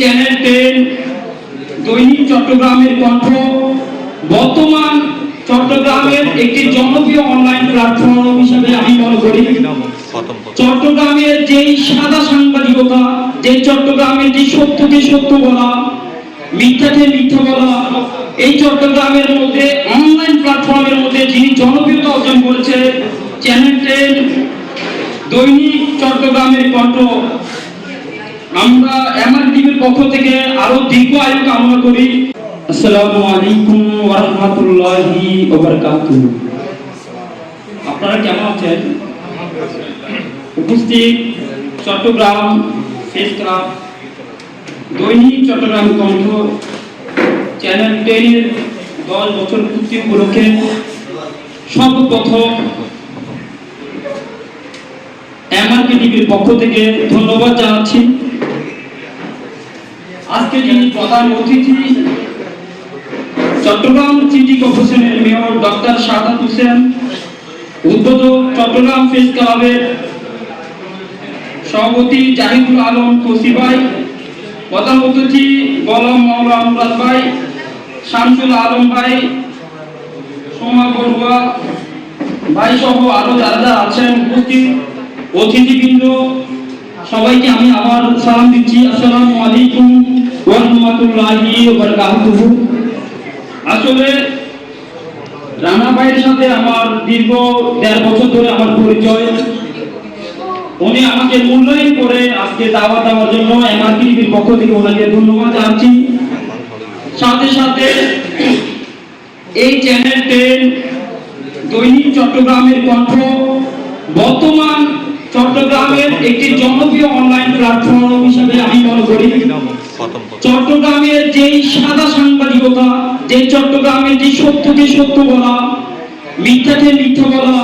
Channel 10 দৈনিক চট্টগ্রামের কণ্ঠ বর্তমান চট্টগ্রামের একটি জনপ্রিয় অনলাইন প্ল্যাটফর্ম হিসেবে আমি মনে করি। চট্টগ্রামের যেই সাদা সাংবাদিকতা, যে চট্টগ্রামের যে সত্যকে সত্য বলা, মিথ্যাকে মিথ্যা বলা, এই চট্টগ্রামের মধ্যে অনলাইন প্ল্যাটফর্মের মধ্যে যিনি জনপ্রিয়তা অর্জন করেছে চ্যানেল 10 দৈনিক চট্টগ্রামের কণ্ঠ, আমরা এমআর টিভির পক্ষ থেকে আরো দীর্ঘ আয়ু কামনা করি। আসসালামু আলাইকুম ওয়া রাহমাতুল্লাহি ওয়া বারাকাতুহু। আপনারা কেমন আছেন? উপস্থিত চট্টগ্রাম প্রেস ক্লাব দৈনিক চট্টগ্রাম কণ্ঠ চ্যানেল 10 এর 10 বছর পূর্তি উপলক্ষে সর্বপ্রথম এমআরকে টিভির পক্ষ থেকে ধন্যবাদ জানাচ্ছি। আজকে যিনি প্রধান অতিথি চট্টগ্রাম সিটি কর্পোরেশনের মেয়র ডক্টর শাহাদাত হোসেন, উদ্বোধক চট্টগ্রাম প্রেস ক্লাবের সভাপতি জাহিদুল আলম তৌসিফ ভাই, প্রধান অতিথি গোলাম মাওলা মুরাদ ভাই, শামসুল আলম ভাই, সোমা বড়ুয়া ভাই সহ আরো যারা আছেন উপস্থিত অতিথিবৃন্দ, সবাইকে আমি আবার সালাম দিচ্ছি। আসসালামু আলাইকুম ওয়া রাহমাতুল্লাহি ওয়া বারাকাতুহু। আসলে রানা ভাইয়ের সাথে আমার দীর্ঘ 1.5 বছর ধরে আমার পরিচয়। উনি আমাকে মূল্যায়ন করে আজকে দাওয়াত দেওয়ার জন্য এমআরকে টিভির পক্ষ থেকে ওনাকে ধন্যবাদ জানাচ্ছি। সাথে সাথে এই চ্যানেল 10 দৈনিক চট্টগ্রামের কণ্ঠ বর্তমান চট্টগ্রামের একটি জনপ্রিয় অনলাইন প্ল্যাটফর্ম হিসেবে আমি মনে করি। চট্টগ্রামের যেই সাদা সাংবাদিকতা, যে চট্টগ্রামের যে সত্যকে সত্য বলা, মিথ্যাকে মিথ্যা বলা,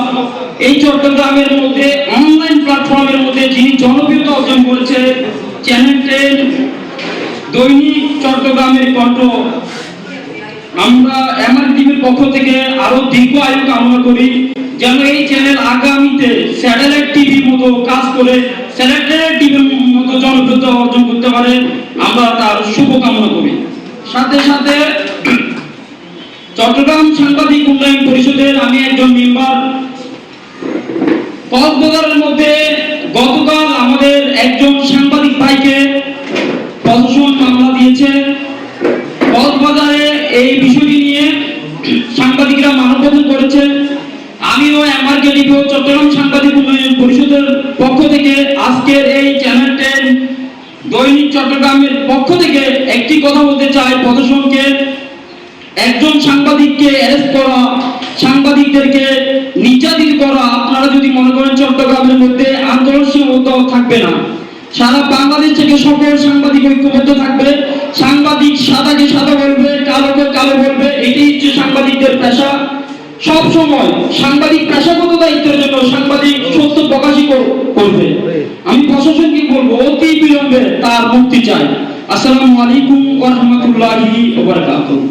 এই চট্টগ্রামের মধ্যে অনলাইন প্ল্যাটফর্মের মধ্যে যিনি জনপ্রিয়তা অর্জন করেছে চ্যানেল 10 দৈনিক চট্টগ্রামের কণ্ঠ, আমরা এমআর টিভির পক্ষ থেকে আরো দীর্ঘ আয়ু কামনা করি, যেন এই চ্যানেল আগামীতে স্যাটেলাইট টিভির মতো কাজ করে স্যাটেলাইট টিভির মতো জনপ্রিয়তা অর্জন করতে পারে, আমরা তার শুভ কামনা করি। সাথে সাথে চট্টগ্রাম সাংবাদিক উন্নয়ন পরিষদের আমি একজন মেম্বার। কক্সবাজারের মধ্যে গতকাল আমাদের একজন সাংবাদিক ভাইকে প্রশাসন মামলা দিয়েছে। কক্সবাজারে এই বিষয়টি নিয়ে সাংবাদিকরা মানববন্ধন করেছে। আমিও এমআরকে টিভি ও চট্টগ্রাম সাংবাদিক উন্নয়ন পরিষদের পক্ষ থেকে আজকের এই চ্যানেল 10 দৈনিক চট্টগ্রামের পক্ষ থেকে একটি কথা বলতে চাই। প্রশাসনকে একজন সাংবাদিককে অ্যারেস্ট করা, সাংবাদিকদেরকে নির্যাতিত করা, আপনারা যদি মনে করেন চট্টগ্রামের মধ্যে আন্দোলন সীমাবদ্ধ থাকবে না, সারা বাংলাদেশ থেকে সকল সাংবাদিক ঐক্যবদ্ধ থাকবে। সাংবাদিক সাদাকে সাদা বলবে, কালোকে কালো বলবে, এটাই হচ্ছে সাংবাদিকদের পেশা। সব সময় সাংবাদিক পেশাগত দায়িত্বের জন্য সাংবাদিক সত্য প্রকাশই করবে। আমি প্রশাসনকে বলবো অতি বিলম্বে তার মুক্তি চাই। আসসালামু আলাইকুম ওয়া রাহমাতুল্লাহি ওয়া বারাকাতুহু।